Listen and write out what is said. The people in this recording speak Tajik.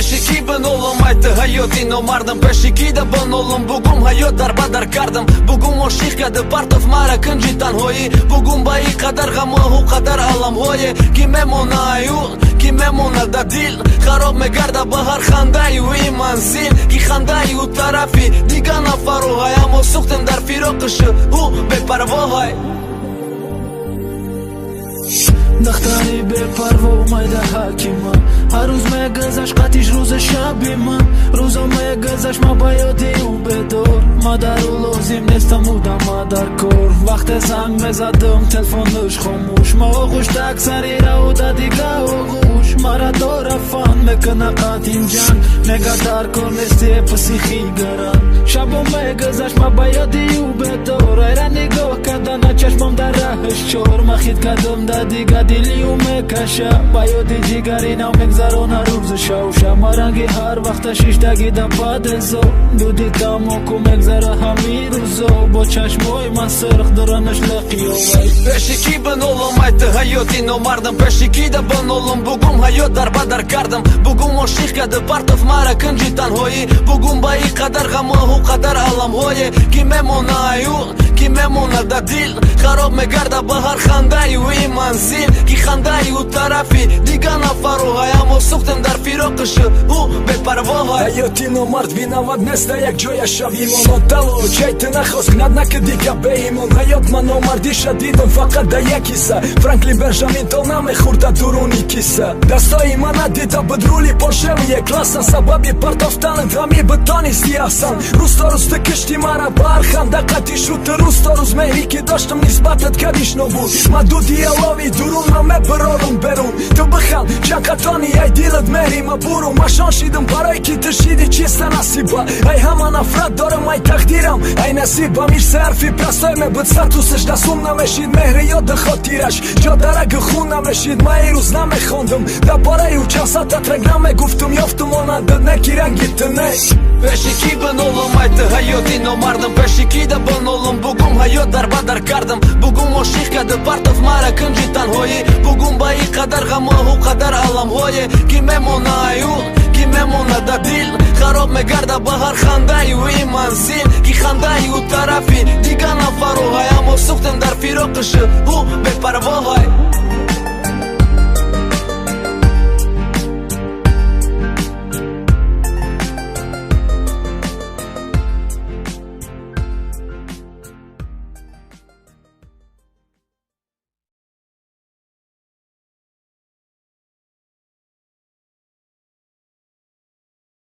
Пешики бенолом айты хайоти номардым Пешики да бенолом бугум хайот дар бадар кардым Бугум ошиқ кады партов мара кунҷи танҳоӣ Бугум ба и қадар ғамоҳу қадар аламҳое Ки мемонаю, ки мемонад да дил Хароб мегарда ба ҳар хандаю и манзил Ки хандаю тарафи дига нафароҳай Аммо сӯхтем дар фироқишу ӯ бепарвоҳай Дахтари бепарво омайда ҳакима Ҳар рӯз мегазаш қатиш рӯзи шаби ман Рӯзо мегазаш ма ба ёди ӯ бедор Ма дару лозим нестам будам ма дар кор Вақте занг мезадам телефонуш хомӯш Ма оғӯш таксари раву да дига оғӯш Мара дора фан мекана қатин ҷанг Мега дар кор нести психи гаран Шабо мегазаш ма ба ёди ӯ бедор Айра нигоҳ кардана чашмам дар раҳш чор Ма хит кардам да дига дили ӯ мекаша Ба ёди ҷигаринам мегзарона рӯзу шавша Ма ранги ҳар вақта шиштаги да падезо Дуди тамоку мегзара ҳамин рӯзо Бо чашмои ман сирх доранаш лақиёвай Пешики бенолом айты ҳаёти номардым Пешики да бенолом бугум ҳаёт дар бадар кардым Бугум ошиқ кады партов мара кунҷи танҳоӣ Бугум ба и қадар ғамоҳу қадар аламҳое Ки мемонаю, ки мемонад да дил Хароб мегарда ба ҳар хандаю и манзил Ки хандаю тарафи дига нафароҳай Аммо сӯхтем дар фироқишу ӯ бепарвоҳай ҳаёти номард бинавад нест да як ҷоя шавимон Дало чай ты нахост кунад наки дига беимон Ҳаёт ман номардиша дидам фақат да як ҳисса Франклин Бенжамин то намехӯрд да дуруни кисса Дастои мана дида бидрули поршеви як класса Сабаби партофтанат ҳами битонисти аҳсан Рӯз то рӯз ты кишти мара ба ҳар ханда қатӣ шуд Ты рӯз то рӯз меҳри ки доштам нисбатат кадиш нобуд Ма ду диалови дурун ма мебирорум берун Ту бихан чанқатони ай дилат меҳри ма буру Ма шон шидам барои ки ты шиди чиста насиба Ай ҳама нафрат дорам ай тақдирам ай насибам Иш се ҳарфи прастой мебуд статусаш да сум намешид Меҳри ёди хотираш ҷо дараги хун намешид Ма и рӯз намехондам да бораи ӯ чанд саъта трек намегуфтум Ёфтум онандад неки ранги ты не Пешики бенолом айты ҳаёти номардым Пешики да бенолом бугум ҳаёт дар бадар кардым Бугум ошиқ кады партов мара кунҷи танҳоӣ Бугум ба и қадар ғамоҳу қадар аламҳое Ки мемонаю, ки мемонад да дил Хароб мегарда ба ҳар хандаю и манзил Ки хандаю тарафи дига нафароҳай Аммо сӯхтем дар фироқишу ӯ бепарвоҳай